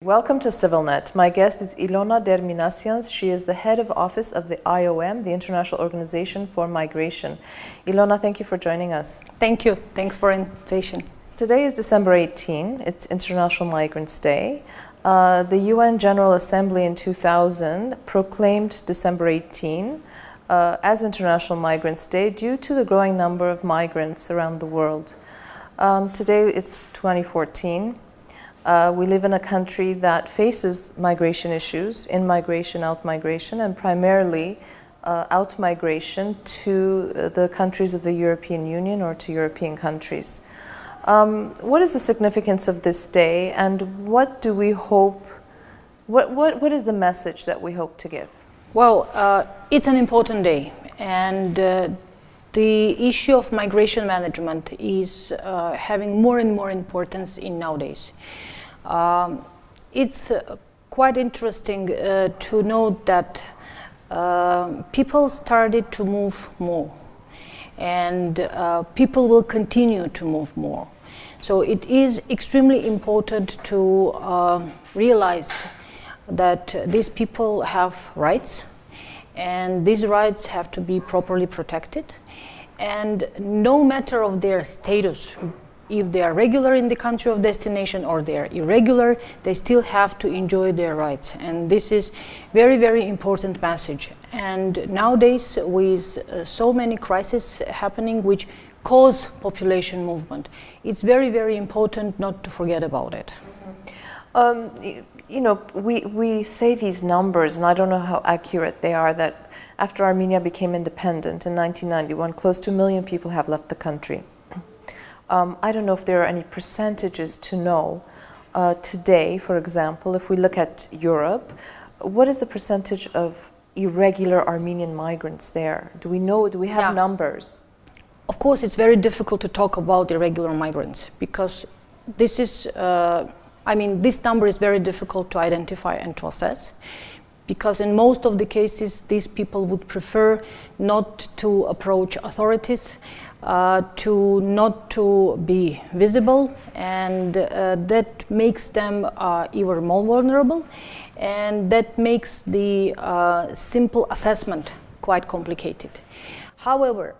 Welcome to CivilNet. My guest is Ilona Derminacians. She is the head of office of the IOM, the International Organization for Migration. Ilona, thank you for joining us. Thank you. Thanks for the invitation. Today is December 18. It's International Migrants Day. The UN General Assembly in 2000 proclaimed December 18 as International Migrants Day due to the growing number of migrants around the world. Today it's 2014. We live in a country that faces migration issues, in-migration, out-migration, and primarily out-migration to the countries of the European Union or to European countries. What is the significance of this day, and what do we hope, what is the message that we hope to give? Well, it's an important day, and the issue of migration management is having more and more importance in nowadays. It's quite interesting to note that people started to move more, and people will continue to move more. So it is extremely important to realize that these people have rights, and these rights have to be properly protected. And no matter of their status, if they are regular in the country of destination or they are irregular, they still have to enjoy their rights. And this is very, very important message. And nowadays, with so many crises happening which cause population movement, it's very, very important not to forget about it. You know, we say these numbers, and I don't know how accurate they are, that after Armenia became independent in 1991, close to 1 million people have left the country. I don't know if there are any percentages to know. Today, for example, if we look at Europe, what is the percentage of irregular Armenian migrants there? Do we know, do we have numbers? Of course, it's very difficult to talk about irregular migrants because this is, this number is very difficult to identify and to assess, because in most of the cases, these people would prefer not to approach authorities, not to be visible, and that makes them even more vulnerable, and that makes the simple assessment quite complicated. However,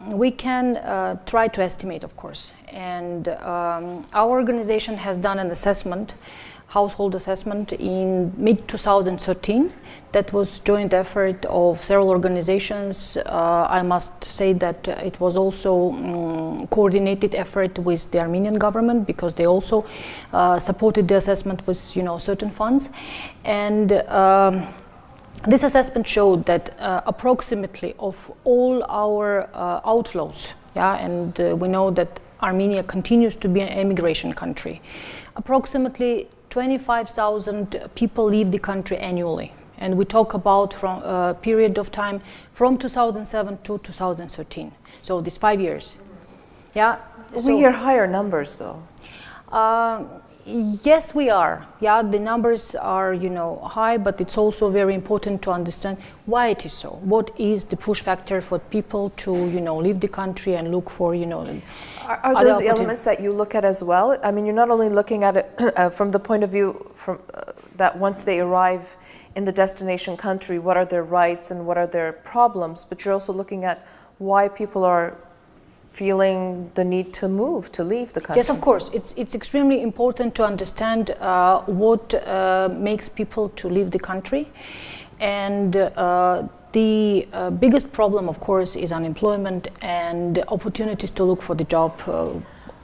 we can try to estimate, of course, and our organization has done an assessment, household assessment, in mid-2013. That was joint effort of several organizations. I must say that it was also coordinated effort with the Armenian government, because they also supported the assessment with certain funds. And this assessment showed that approximately of all our outflows, and we know that Armenia continues to be an immigration country, approximately 25,000 people leave the country annually. And we talk about from a period of time from 2007 to 2013. So these 5 years. Yeah. We hear higher numbers though. Yes, we are. Yeah, the numbers are, high, but it's also very important to understand why it is so. What is the push factor for people to, leave the country and look for, Are those the elements that you look at as well? I mean, you're not only looking at it from the point of view that once they arrive in the destination country, what are their rights and what are their problems, but you're also looking at why people are feeling the need to move, to leave the country. Yes, of course. It's extremely important to understand what makes people to leave the country. And the biggest problem, of course, is unemployment and opportunities to look for the job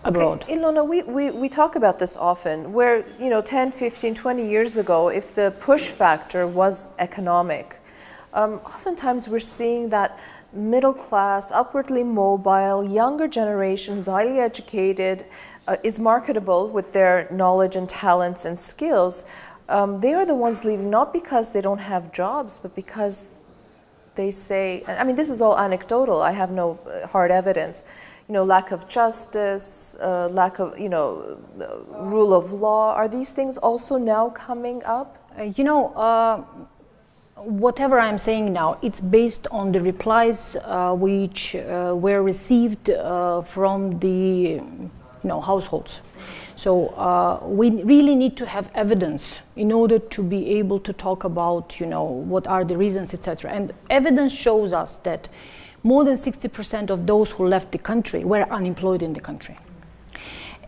abroad. Okay. Ilona, we talk about this often, where 10, 15, 20 years ago, if the push factor was economic, oftentimes we're seeing that middle class, upwardly mobile, younger generation who's highly educated, is marketable with their knowledge and talents and skills. They are the ones leaving, not because they don't have jobs, but because they say, I mean, this is all anecdotal, I have no hard evidence, lack of justice, lack of, rule of law. Are these things also now coming up? Whatever I'm saying now, it's based on the replies which were received from the households. So we really need to have evidence in order to be able to talk about, what are the reasons, etc. And evidence shows us that more than 60% of those who left the country were unemployed in the country.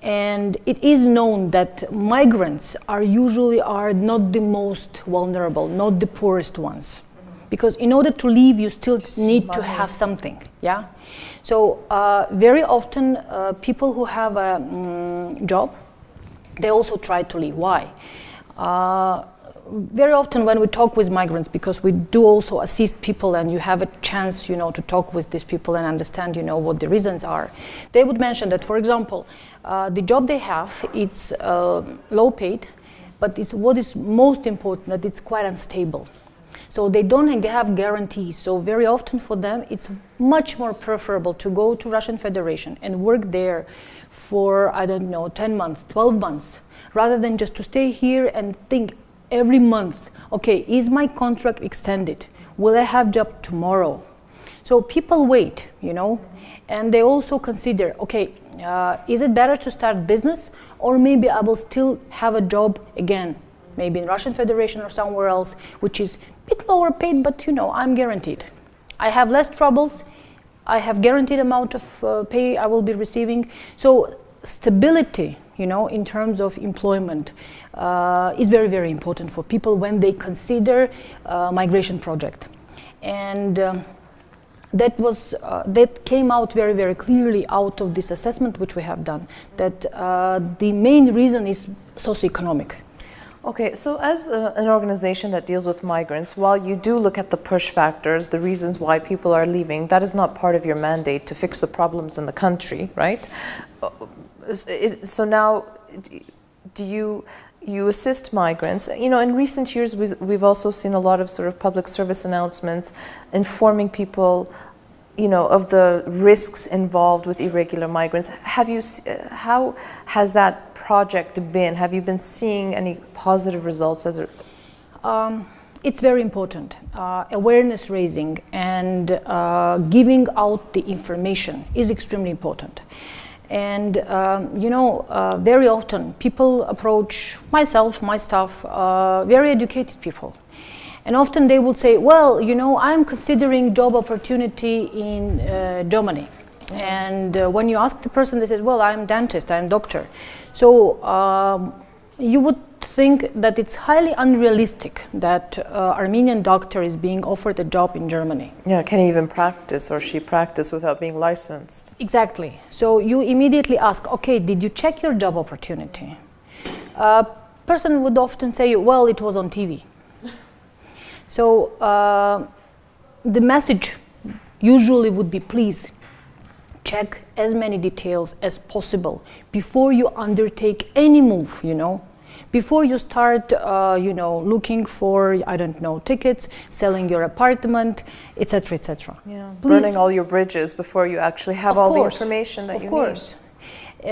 And it is known that migrants are usually not the most vulnerable, not the poorest ones. Because in order to leave, you still need to have something, yeah? So very often people who have a job, they also try to leave. Why? Very often when we talk with migrants, because we do also assist people and you have a chance, to talk with these people and understand, what the reasons are, they would mention that, for example, the job they have, it's low paid, but what is most important, that it's quite unstable. So they don't have guarantees. So very often for them, it's much more preferable to go to Russian Federation and work there for, 10 months, 12 months, rather than just to stay here and think every month, okay, is my contract extended? Will I have job tomorrow? So people wait, and they also consider, okay, is it better to start business, or maybe I will still have a job again, maybe in Russian Federation or somewhere else, which is a bit lower paid, but I'm guaranteed. I have less troubles, I have guaranteed amount of pay I will be receiving. So stability, in terms of employment is very, very important for people when they consider migration project. And that came out very, very clearly out of this assessment which we have done, that the main reason is socioeconomic. Okay, so as an organization that deals with migrants, while you do look at the push factors, the reasons why people are leaving, that is not part of your mandate to fix the problems in the country, right? So now, do you assist migrants? In recent years, we've also seen a lot of sort of public service announcements informing people, of the risks involved with irregular migrants. How has that project been? Have you been seeing any positive results as it's very important. Awareness raising and giving out the information is extremely important. And very often people approach myself, my staff, very educated people. And often they will say, well, I'm considering job opportunity in Germany. And when you ask the person, they say, well, I'm dentist, I'm doctor. So you would think that it's highly unrealistic that Armenian doctor is being offered a job in Germany. Yeah, can he even practice, or she practice without being licensed? Exactly. So you immediately ask, okay, did you check your job opportunity? Person would often say, well, it was on TV. So the message usually would be, please check as many details as possible before you undertake any move, before you start, looking for, tickets, selling your apartment, etc., etc. Yeah, burning all your bridges before you actually have all the information that you need. Of course.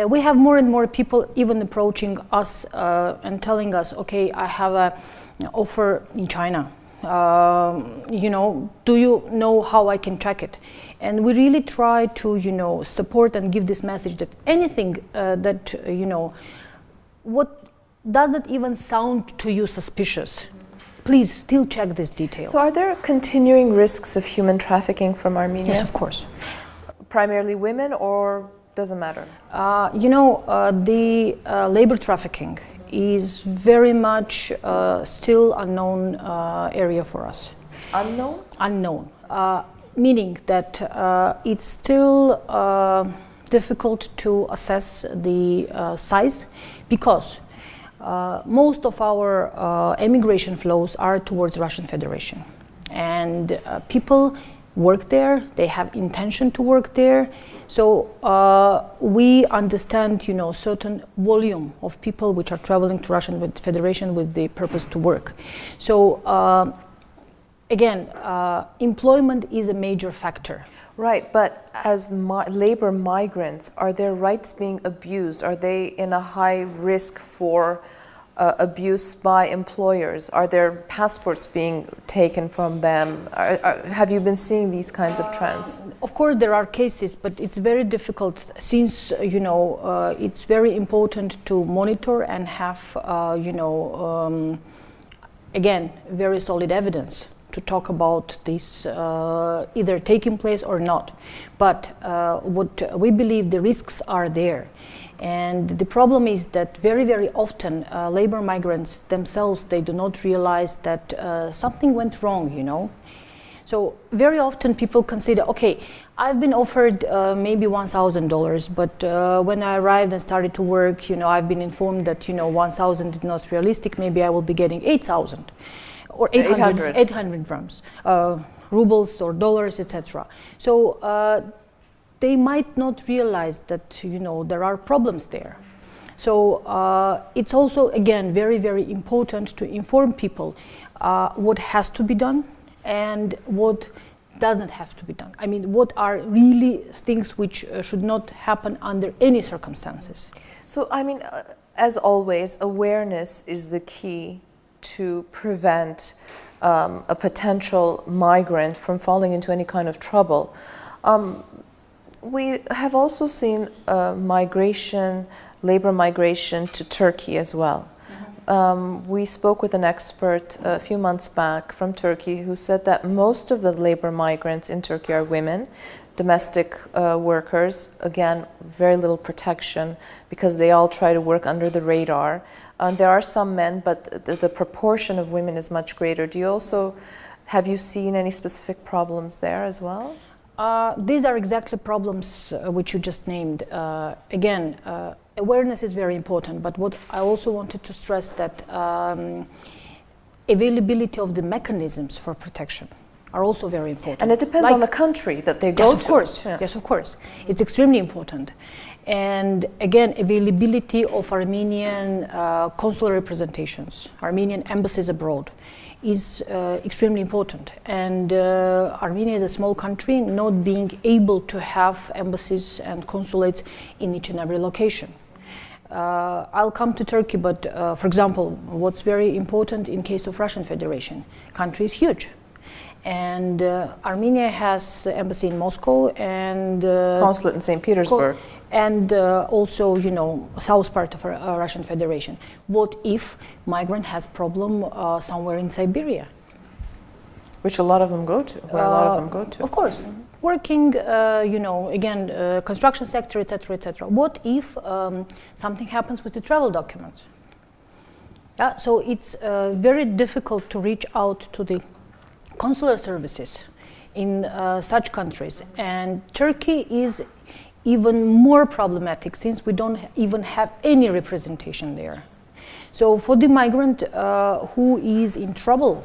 We have more and more people even approaching us and telling us, okay, I have an offer in China. Do you know how I can track it? And we really try to, support and give this message that anything that, what does not even sound to you suspicious, please still check these details. So are there continuing risks of human trafficking from Armenia? Yes, of course. Primarily women, or doesn't matter? The labor trafficking is very much still unknown area for us. Unknown? Unknown, meaning that it's still difficult to assess the size, because most of our immigration flows are towards Russian Federation, and people work there, they have intention to work there. So we understand, certain volume of people which are traveling to Russian Federation with the purpose to work. So again, employment is a major factor. Right, but as labor migrants, are their rights being abused? Are they in a high risk for abuse by employers? Are their passports being taken from them? Have you been seeing these kinds of trends? Of course, there are cases, but it's very difficult since, it's very important to monitor and have, again, very solid evidence to talk about this either taking place or not. But what we believe, the risks are there. And the problem is that very, very often labor migrants themselves, they do not realize that something went wrong, So very often people consider, okay, I've been offered maybe $1,000, but when I arrived and started to work, I've been informed that, 1,000 is not realistic, maybe I will be getting 8,000 or 800 drams, rubles or dollars, etc. So they might not realize that, there are problems there. So it's also, again, very, very important to inform people what has to be done and what does not have to be done. I mean, what are really things which should not happen under any circumstances. So, I mean, as always, awareness is the key to prevent a potential migrant from falling into any kind of trouble. We have also seen labor migration to Turkey as well. We spoke with an expert a few months back from Turkey who said that most of the labor migrants in Turkey are women, domestic workers, again, very little protection because they all try to work under the radar. There are some men, but the proportion of women is much greater. Have you seen any specific problems there as well? These are exactly problems which you just named. Again, awareness is very important, but what I also wanted to stress that availability of the mechanisms for protection are also very important. And it depends on the country that they go to. Yes, of course. Yeah. Yes, of course. It's extremely important. And again, availability of Armenian consular representations, Armenian embassies abroad, is extremely important. And Armenia is a small country, not being able to have embassies and consulates in each and every location. I'll come to Turkey, but for example, what's very important in case of Russian Federation, country is huge. And Armenia has embassy in Moscow and consulate in St. Petersburg. And also, south part of Russian Federation. What if migrant has problem somewhere in Siberia? Which a lot of them go to, where a lot of them go to. Of course. Working, again, construction sector, etc., etc. What if something happens with the travel documents? Yeah, so it's very difficult to reach out to the consular services in such countries. And Turkey is even more problematic since we don't even have any representation there. So for the migrant who is in trouble,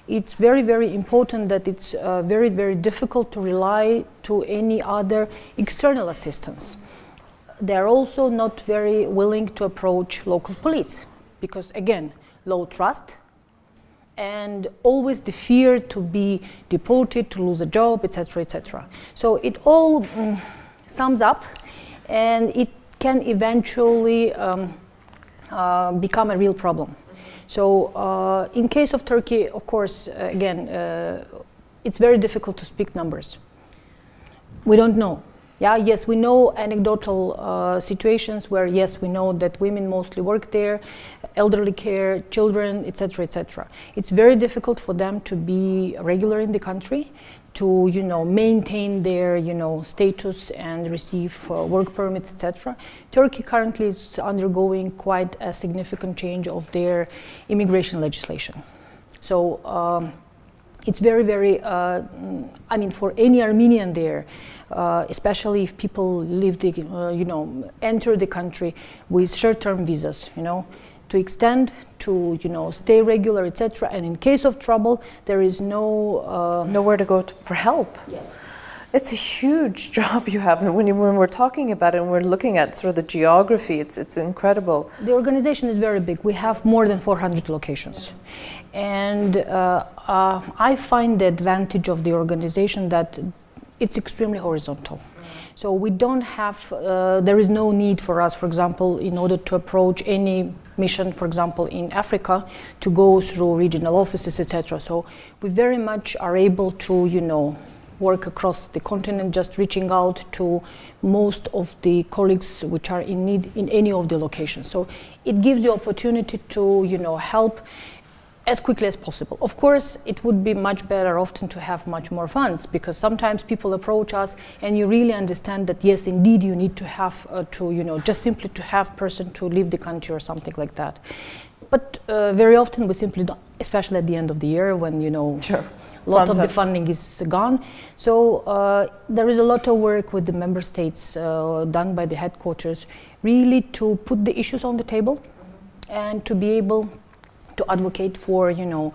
it's very, very important that it's very, very difficult to rely to any other external assistance. They're also not very willing to approach local police because, again, low trust and always the fear to be deported, to lose a job, etc., etc. So it all sums up, and it can eventually become a real problem. So in case of Turkey, of course, again, it's very difficult to speak numbers. We don't know. Yeah, yes, we know anecdotal situations where, yes, we know that women mostly work there, elderly care, children, etc., etc. It's very difficult for them to be regular in the country, to maintain their status and receive work permits, etc. Turkey currently is undergoing quite a significant change of their immigration legislation. So it's very, very, I mean, for any Armenian there, especially if people live enter the country with short-term visas, to extend, to stay regular, etc. And in case of trouble, there is nowhere to go for help. Yes, it's a huge job you have. And when we're talking about it and we're looking at sort of the geography, it's incredible. The organization is very big. We have more than 400 locations, and I find the advantage of the organization that it's extremely horizontal. So we don't have, there is no need for us, for example, in order to approach any mission, for example, in Africa, to go through regional offices, etc. So we very much are able to, you know, work across the continent, just reaching out to most of the colleagues which are in need in any of the locations. So it gives you opportunity to, you know, help as quickly as possible. Of course, it would be much better often to have much more funds, because sometimes people approach us and you really understand that yes, indeed, you need to have to, you know, just simply to have person to leave the country or something like that. But very often we simply don't, especially at the end of the year when, you know, sure. A lot of the funding is gone. So there is a lot of work with the member states done by the headquarters, really to put the issues on the table and to be able to advocate for, you know,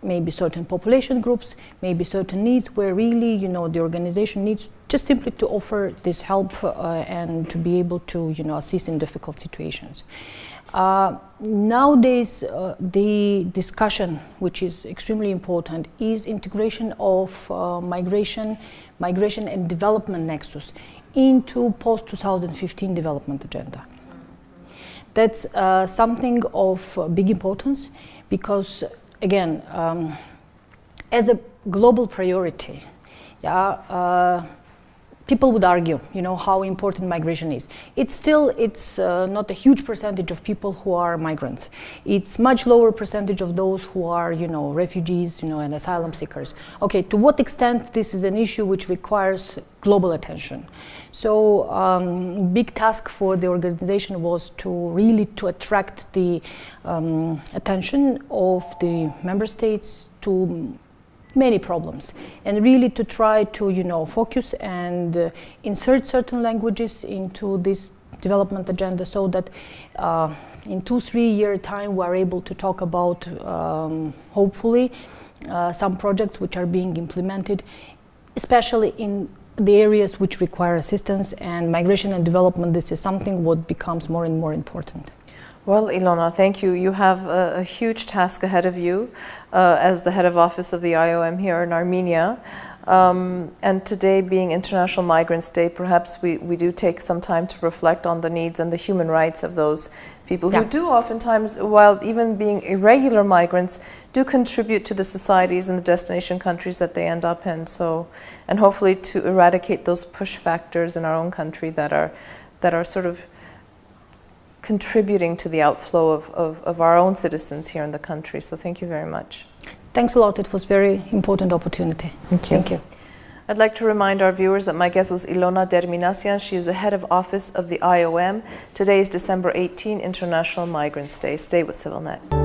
maybe certain population groups, maybe certain needs where really, you know, the organization needs just simply to offer this help and to be able to, you know, assist in difficult situations. Nowadays, the discussion, which is extremely important, is integration of migration and development nexus into post-2015 development agenda. That's something of big importance because, again, as a global priority, people would argue, you know, how important migration is. It's not a huge percentage of people who are migrants. It's much lower percentage of those who are, you know, refugees, you know, and asylum seekers. Okay, to what extent this is an issue which requires global attention? So, big task for the organization was to really to attract the attention of the member states to many problems, and really to try to, you know, focus and insert certain languages into this development agenda so that in 2-3 year time we are able to talk about hopefully some projects which are being implemented, especially in the areas which require assistance, and migration and development, this is something what becomes more and more important. Well, Ilona, thank you. You have a huge task ahead of you as the head of office of the IOM here in Armenia. And today being International Migrants Day, perhaps we do take some time to reflect on the needs and the human rights of those people who do oftentimes, while even being irregular migrants, do contribute to the societies and the destination countries that they end up in. So, and hopefully to eradicate those push factors in our own country that are sort of contributing to the outflow of our own citizens here in the country. So thank you very much. Thanks a lot. It was a very important opportunity. Thank you. Thank you. I'd like to remind our viewers that my guest was Ilona Derminasyan. She is the head of office of the IOM. Today is December 18, International Migrants Day. Stay with CivilNet.